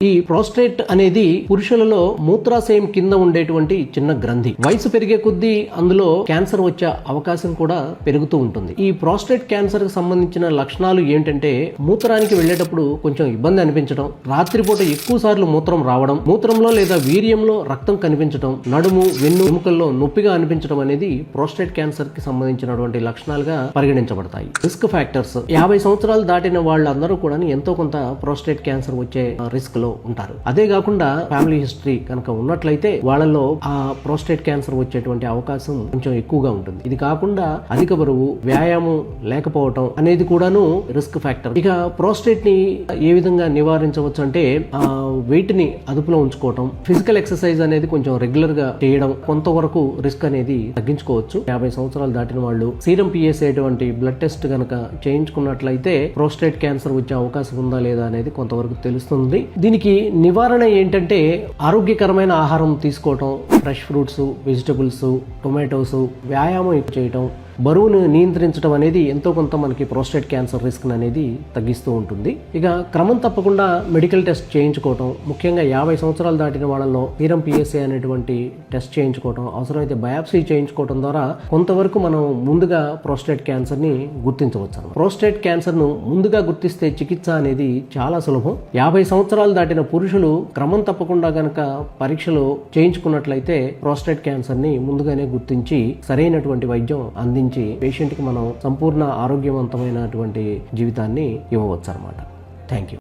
ఈ ప్రోస్టేట్ అనేది పురుషులలో మూత్రాశయం కింద ఉండేటువంటి చిన్న గ్రంథి. వయసు పెరిగే కొద్దీ అందులో క్యాన్సర్ వచ్చే అవకాశం కూడా పెరుగుతూ ఉంటుంది. ఈ ప్రోస్టేట్ క్యాన్సర్ కి సంబంధించిన లక్షణాలు ఏంటంటే మూత్రానికి వెళ్లేటప్పుడు కొంచెం ఇబ్బంది అనిపించడం, రాత్రిపూట ఎక్కువ సార్లు మూత్రం రావడం, మూత్రంలో లేదా వీర్యంలో రక్తం కనిపించడం, నడుము వెన్ను ఎముకల్లో నొప్పిగా అనిపించడం అనేది ప్రోస్టేట్ క్యాన్సర్ కి సంబంధించినటువంటి లక్షణాలుగా పరిగణించబడతాయి. రిస్క్ ఫ్యాక్టర్స్ 50 సంవత్సరాలు దాటిన వాళ్ళందరూ కూడా ఎంతో కొంత ప్రోస్టేట్ క్యాన్సర్ వచ్చే రిస్క్ లో ఉంటారు. అదే కాకుండా ఫ్యామిలీ హిస్టరీ కనుక ఉన్నట్లయితే వాళ్ళలో ఆ ప్రోస్టేట్ క్యాన్సర్ వచ్చేటువంటి అవకాశం కొంచెం ఎక్కువగా ఉంటుంది. ఇది కాకుండా అధిక బరువు, వ్యాయామం లేకపోవటం అనేది కూడాను రిస్క్ ఫ్యాక్టర్. ఇక ప్రోస్టేట్ ని ఏ విధంగా నివారించవచ్చు అంటే వెయిట్ ని అదుపులో ఉంచుకోవటం, ఫిజికల్ ఎక్సర్సైజ్ అనేది కొంచెం రెగ్యులర్ గా చేయడం కొంతవరకు రిస్క్ అనేది తగ్గించుకోవచ్చు. 50 సంవత్సరాలు దాటిన వాళ్ళు సీరం పిఎస్ఏ అటువంటి బ్లడ్ టెస్ట్ కనుక చేయించుకున్నట్లయితే ప్రోస్టేట్ క్యాన్సర్ వచ్చే అవకాశం ఉందా లేదా అనేది కొంతవరకు తెలుస్తుంది. దీనికి నివారణ ఏంటంటే ఆరోగ్యకరమైన ఆహారం తీసుకోవటం, ఫ్రెష్ ఫ్రూట్స్, వెజిటబుల్స్, టొమాటోస్, వ్యాయామం చేయటం, బరువును నియంత్రించడం అనేది ఎంతో కొంత మనకి ప్రోస్టేట్ క్యాన్సర్ రిస్క్ అనేది తగ్గిస్తూ ఉంటుంది. ఇక క్రమం తప్పకుండా మెడికల్ టెస్ట్ చేయించుకోవటం, ముఖ్యంగా 50 సంవత్సరాలు దాటిన వాళ్ళలో సీరం పిఎస్ఏ అనేటువంటి టెస్ట్ చేయించుకోవటం, అవసరమైతే బయాప్సీ చేయించుకోవడం ద్వారా కొంతవరకు మనం ముందుగా ప్రోస్టేట్ క్యాన్సర్ ని గుర్తించవచ్చు. ప్రోస్టేట్ క్యాన్సర్ ను ముందుగా గుర్తిస్తే చికిత్స అనేది చాలా సులభం. 50 సంవత్సరాలు దాటిన పురుషులు క్రమం తప్పకుండా గనక పరీక్షలు చేయించుకున్నట్లయితే ప్రోస్టేట్ క్యాన్సర్ ని ముందుగానే గుర్తించి సరైనటువంటి వైద్యం అందించి పేషెంట్ కి మనం సంపూర్ణ ఆరోగ్యవంతమైనటువంటి జీవితాన్ని ఇవ్వవచ్చు అన్నమాట. Thank you.